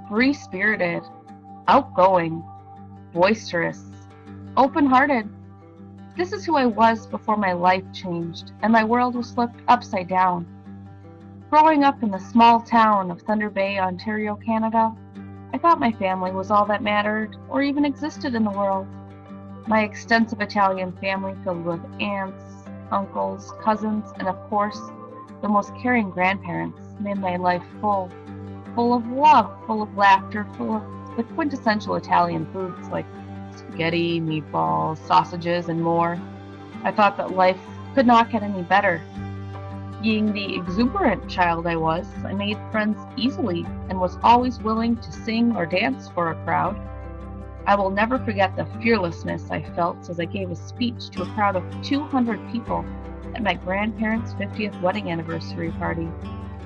free-spirited, outgoing, boisterous, open-hearted. This is who I was before my life changed and my world was flipped upside down. Growing up in the small town of Thunder Bay, Ontario, Canada, I thought my family was all that mattered or even existed in the world. My extensive Italian family filled with aunts, uncles, cousins, and of course, the most caring grandparents made my life full of love, full of laughter, full of the quintessential Italian foods like spaghetti, meatballs, sausages, and more. I thought that life could not get any better. Being the exuberant child I was, I made friends easily and was always willing to sing or dance for a crowd. I will never forget the fearlessness I felt as I gave a speech to a crowd of 200 people at my grandparents' 50th wedding anniversary party.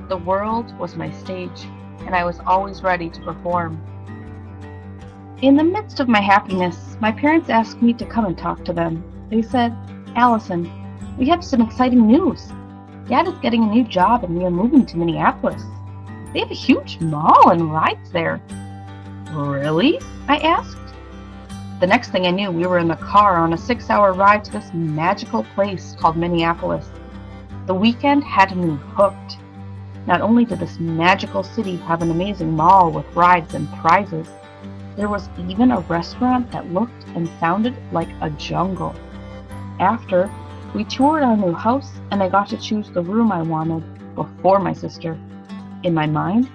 The world was my stage, and I was always ready to perform. In the midst of my happiness, my parents asked me to come and talk to them. They said, "Allison, we have some exciting news. Dad is getting a new job and we are moving to Minneapolis. They have a huge mall and rides there." "Really?" I asked. The next thing I knew, we were in the car on a 6-hour ride to this magical place called Minneapolis. The weekend had me hooked. Not only did this magical city have an amazing mall with rides and prizes, there was even a restaurant that looked and sounded like a jungle. After, we toured our new house and I got to choose the room I wanted before my sister. In my mind,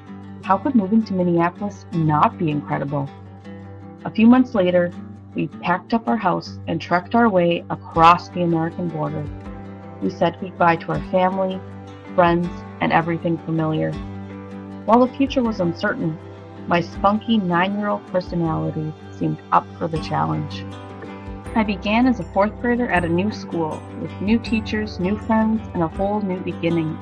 how could moving to Minneapolis not be incredible? A few months later, we packed up our house and trekked our way across the American border. We said goodbye to our family, friends, and everything familiar. While the future was uncertain, my spunky 9-year-old personality seemed up for the challenge. I began as a 4th grader at a new school, with new teachers, new friends, and a whole new beginning.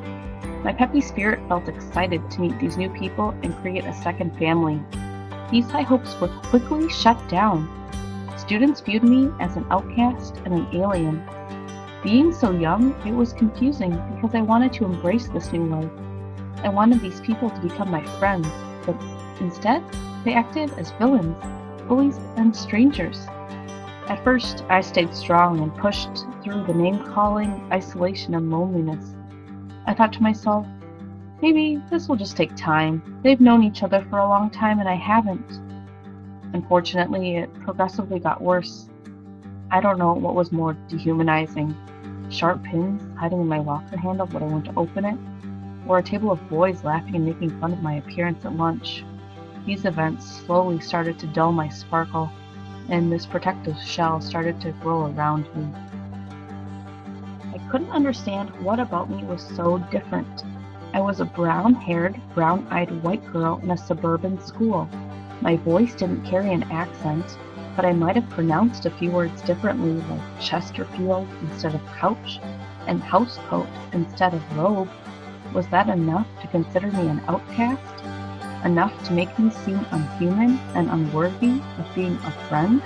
My peppy spirit felt excited to meet these new people and create a second family. These high hopes were quickly shut down. Students viewed me as an outcast and an alien. Being so young, it was confusing because I wanted to embrace this new life. I wanted these people to become my friends, but instead, they acted as villains, bullies, and strangers. At first, I stayed strong and pushed through the name-calling, isolation, and loneliness. I thought to myself, maybe this will just take time. They've known each other for a long time and I haven't. Unfortunately, it progressively got worse. I don't know what was more dehumanizing, sharp pins hiding in my locker handle when I went to open it, or a table of boys laughing and making fun of my appearance at lunch. These events slowly started to dull my sparkle, and this protective shell started to grow around me. I couldn't understand what about me was so different. I was a brown-haired, brown-eyed white girl in a suburban school. My voice didn't carry an accent, but I might have pronounced a few words differently, like Chesterfield instead of couch, and housecoat instead of robe. Was that enough to consider me an outcast? Enough to make me seem unhuman and unworthy of being a friend?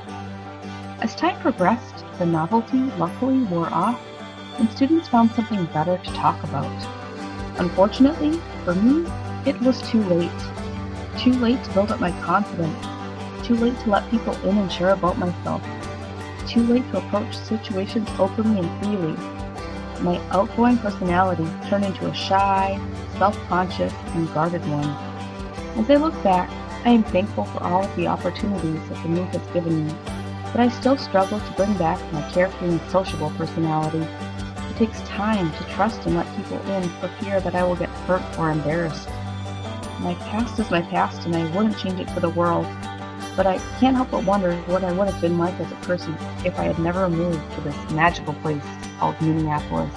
As time progressed, the novelty luckily wore off, and students found something better to talk about. Unfortunately, for me, it was too late. Too late to build up my confidence. Too late to let people in and share about myself. Too late to approach situations openly and freely. My outgoing personality turned into a shy, self-conscious, and guarded one. As I look back, I am thankful for all of the opportunities that the move has given me, but I still struggle to bring back my carefree and sociable personality. It takes time to trust and let people in for fear that I will get hurt or embarrassed. My past is my past and I wouldn't change it for the world, but I can't help but wonder what I would have been like as a person if I had never moved to this magical place called Minneapolis.